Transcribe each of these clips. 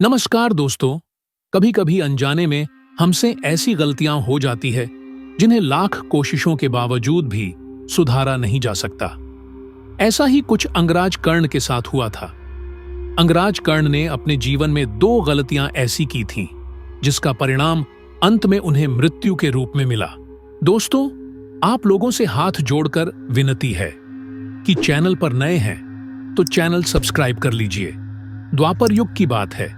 नमस्कार दोस्तों। कभी कभी अनजाने में हमसे ऐसी गलतियां हो जाती है जिन्हें लाख कोशिशों के बावजूद भी सुधारा नहीं जा सकता। ऐसा ही कुछ अंगराज कर्ण के साथ हुआ था। अंगराज कर्ण ने अपने जीवन में दो गलतियां ऐसी की थीं जिसका परिणाम अंत में उन्हें मृत्यु के रूप में मिला। दोस्तों, आप लोगों से हाथ जोड़कर विनती है कि चैनल पर नए हैं तो चैनल सब्सक्राइब कर लीजिए। द्वापर युग की बात है।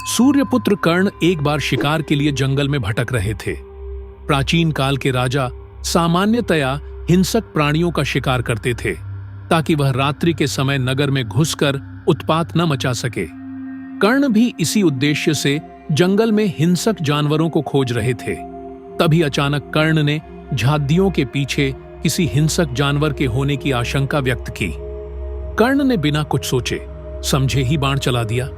सूर्यपुत्र कर्ण एक बार शिकार के लिए जंगल में भटक रहे थे। प्राचीन काल के राजा सामान्यतया हिंसक प्राणियों का शिकार करते थे ताकि वह रात्रि के समय नगर में घुसकर उत्पात न मचा सके। कर्ण भी इसी उद्देश्य से जंगल में हिंसक जानवरों को खोज रहे थे। तभी अचानक कर्ण ने झादियों के पीछे किसी हिंसक जानवर के होने की आशंका व्यक्त की। कर्ण ने बिना कुछ सोचे समझे ही बाण चला दिया।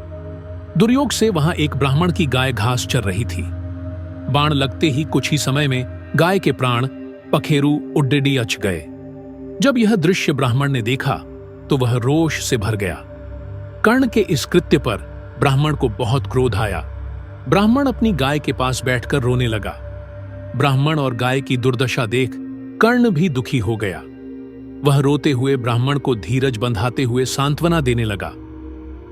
दुर्योग से वहां एक ब्राह्मण की गाय घास चर रही थी। बाण लगते ही कुछ ही समय में गाय के प्राण पखेरु उड्डेडी अच गए। जब यह दृश्य ब्राह्मण ने देखा तो वह रोष से भर गया। कर्ण के इस कृत्य पर ब्राह्मण को बहुत क्रोध आया। ब्राह्मण अपनी गाय के पास बैठकर रोने लगा। ब्राह्मण और गाय की दुर्दशा देख कर्ण भी दुखी हो गया। वह रोते हुए ब्राह्मण को धीरज बंधाते हुए सांत्वना देने लगा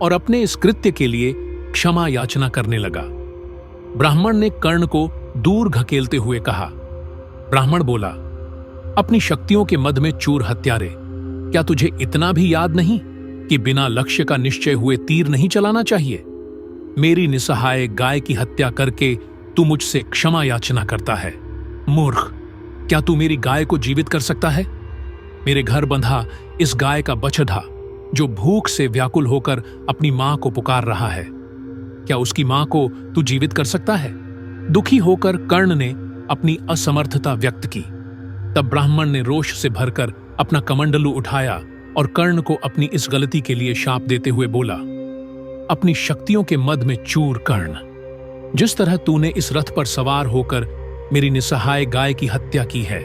और अपने इस कृत्य के लिए क्षमा याचना करने लगा। ब्राह्मण ने कर्ण को दूर घकेलते हुए कहा। ब्राह्मण बोला, अपनी शक्तियों के मद में चूर हत्यारे, क्या तुझे इतना भी याद नहीं कि बिना लक्ष्य का निश्चय हुए तीर नहीं चलाना चाहिए? मेरी निसहाय गाय की हत्या करके तू मुझसे क्षमा याचना करता है। मूर्ख, क्या तू मेरी गाय को जीवित कर सकता है? मेरे घर बंधा इस गाय का बछड़ा जो भूख से व्याकुल होकर अपनी मां को पुकार रहा है, क्या उसकी मां को तू जीवित कर सकता है? दुखी होकर कर्ण ने अपनी असमर्थता व्यक्त की। तब ब्राह्मण ने रोष से भरकर अपना कमंडलू उठाया और कर्ण को अपनी इस गलती के लिए शाप देते हुए बोला, अपनी शक्तियों के मद में चूर कर्ण, जिस तरह तूने इस रथ पर सवार होकर मेरी निसहाय गाय की हत्या की है,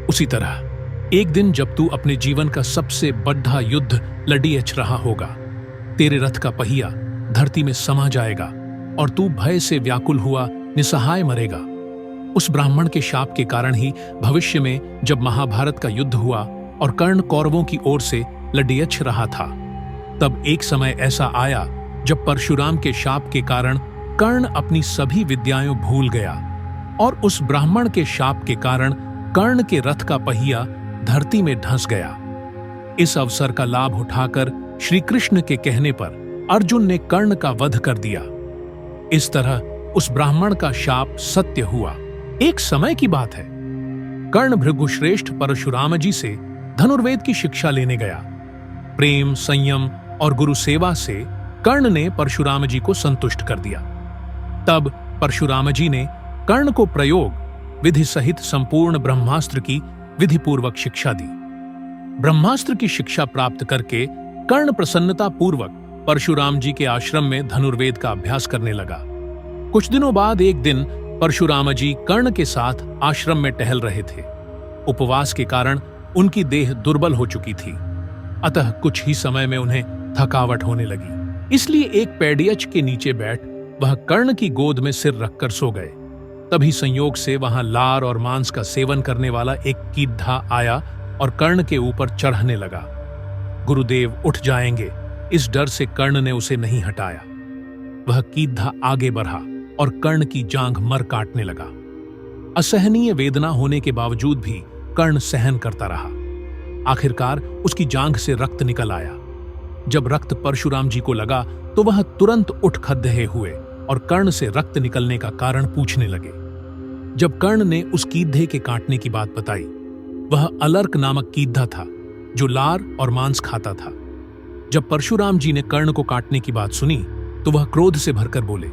उसी तरह एक दिन जब तू अपने जीवन का सबसे बड़ा युद्ध लड़ियच रहा होगा, तेरे रथ का पहिया धरती में समा जाएगा और तू भय से व्याकुल हुआ निसहाय मरेगा। उस ब्राह्मण के शाप के कारण ही भविष्य में जब महाभारत का युद्ध हुआ और कर्ण कौरवों की ओर से लड़ियच रहा था, तब एक समय ऐसा आया जब परशुराम के शाप के कारण कर्ण अपनी सभी विद्याएं भूल गया और उस ब्राह्मण के शाप के कारण कर्ण के रथ का पहिया धरती में धंस गया। इस अवसर का लाभ उठाकर श्री कृष्ण के कहने पर अर्जुन ने कर्ण का वध कर दिया। इस तरह उस ब्राह्मण का शाप सत्य हुआ। एक समय की बात है, कर्ण भृगुश्रेष्ठ परशुराम जी से धनुर्वेद की शिक्षा लेने गया। प्रेम, संयम और गुरु सेवा से कर्ण ने परशुराम जी को संतुष्ट कर दिया। तब परशुराम जी ने कर्ण को प्रयोग विधि सहित संपूर्ण ब्रह्मास्त्र की विधिपूर्वक शिक्षा दी। ब्रह्मास्त्र की शिक्षा प्राप्त करके कर्ण प्रसन्नता पूर्वक परशुराम जी के आश्रम में धनुर्वेद का अभ्यास करने लगा। कुछ दिनों बाद एक दिन परशुराम जी कर्ण के साथ आश्रम में टहल रहे थे। उपवास के कारण उनकी देह दुर्बल हो चुकी थी, अतः कुछ ही समय में उन्हें थकावट होने लगी। इसलिए एक पेड़ियच के नीचे बैठ वह कर्ण की गोद में सिर रखकर सो गए। तभी संयोग से वहां लार और मांस का सेवन करने वाला एक कीधा आया और कर्ण के ऊपर चढ़ने लगा। गुरुदेव उठ जाएंगे, इस डर से कर्ण ने उसे नहीं हटाया। वह कीधा आगे बढ़ा और कर्ण की जांघ मर काटने लगा। असहनीय वेदना होने के बावजूद भी कर्ण सहन करता रहा। आखिरकार उसकी जांघ से रक्त निकल आया। जब रक्त परशुराम जी को लगा तो वह तुरंत उठ खद्दहे हुए और कर्ण से रक्त निकलने का कारण पूछने लगे। जब कर्ण ने उस कीधे के काटने की बात बताई, वह अलर्क नामक कीधा था जो लार और मांस खाता था। जब परशुराम जी ने कर्ण को काटने की बात सुनी तो वह क्रोध से भरकर बोले,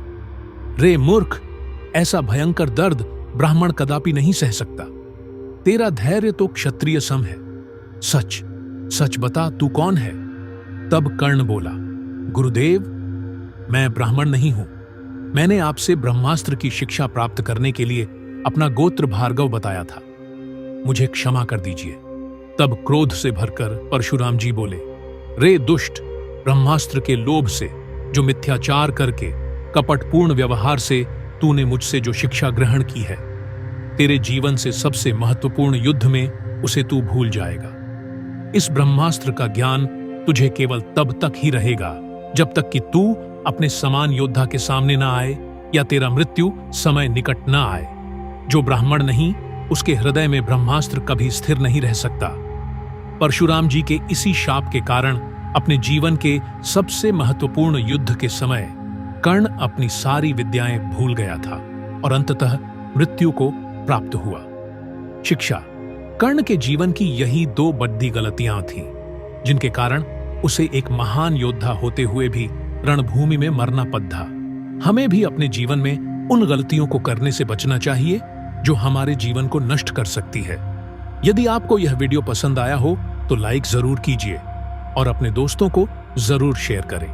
रे मूर्ख, ऐसा भयंकर दर्द ब्राह्मण कदापि नहीं सह सकता। तेरा धैर्य तो क्षत्रिय सम है। सच सच बता, तू कौन है? तब कर्ण बोला, गुरुदेव, मैं ब्राह्मण नहीं हूं। मैंने आपसे ब्रह्मास्त्र की शिक्षा प्राप्त करने के लिए अपना गोत्र भार्गव बताया था, मुझे क्षमा कर दीजिए। तब क्रोध से भरकर परशुराम जी बोले, रे दुष्ट, ब्रह्मास्त्र के लोभ से जो मिथ्याचार करके कपटपूर्ण व्यवहार से तूने मुझसे जो शिक्षा ग्रहण की है, तेरे जीवन से सबसे महत्वपूर्ण युद्ध में उसे तू भूल जाएगा। इस ब्रह्मास्त्र का ज्ञान तुझे केवल तब तक ही रहेगा जब तक कि तू अपने समान योद्धा के सामने ना आए या तेरा मृत्यु समय निकट ना आए। जो ब्राह्मण नहीं, उसके हृदय में ब्रह्मास्त्र कभी स्थिर नहीं रह सकता। परशुराम जी के इसी शाप के कारण अपने जीवन के सबसे महत्वपूर्ण युद्ध के समय कर्ण अपनी सारी विद्याएं भूल गया था और अंततः मृत्यु को प्राप्त हुआ। शिक्षा। कर्ण के जीवन की यही 2 बड़ी गलतियां थीं, जिनके कारण उसे एक महान योद्धा होते हुए भी रणभूमि में मरना पड़ा। हमें भी अपने जीवन में उन गलतियों को करने से बचना चाहिए जो हमारे जीवन को नष्ट कर सकती है। यदि आपको यह वीडियो पसंद आया हो तो लाइक जरूर कीजिए और अपने दोस्तों को जरूर शेयर करें।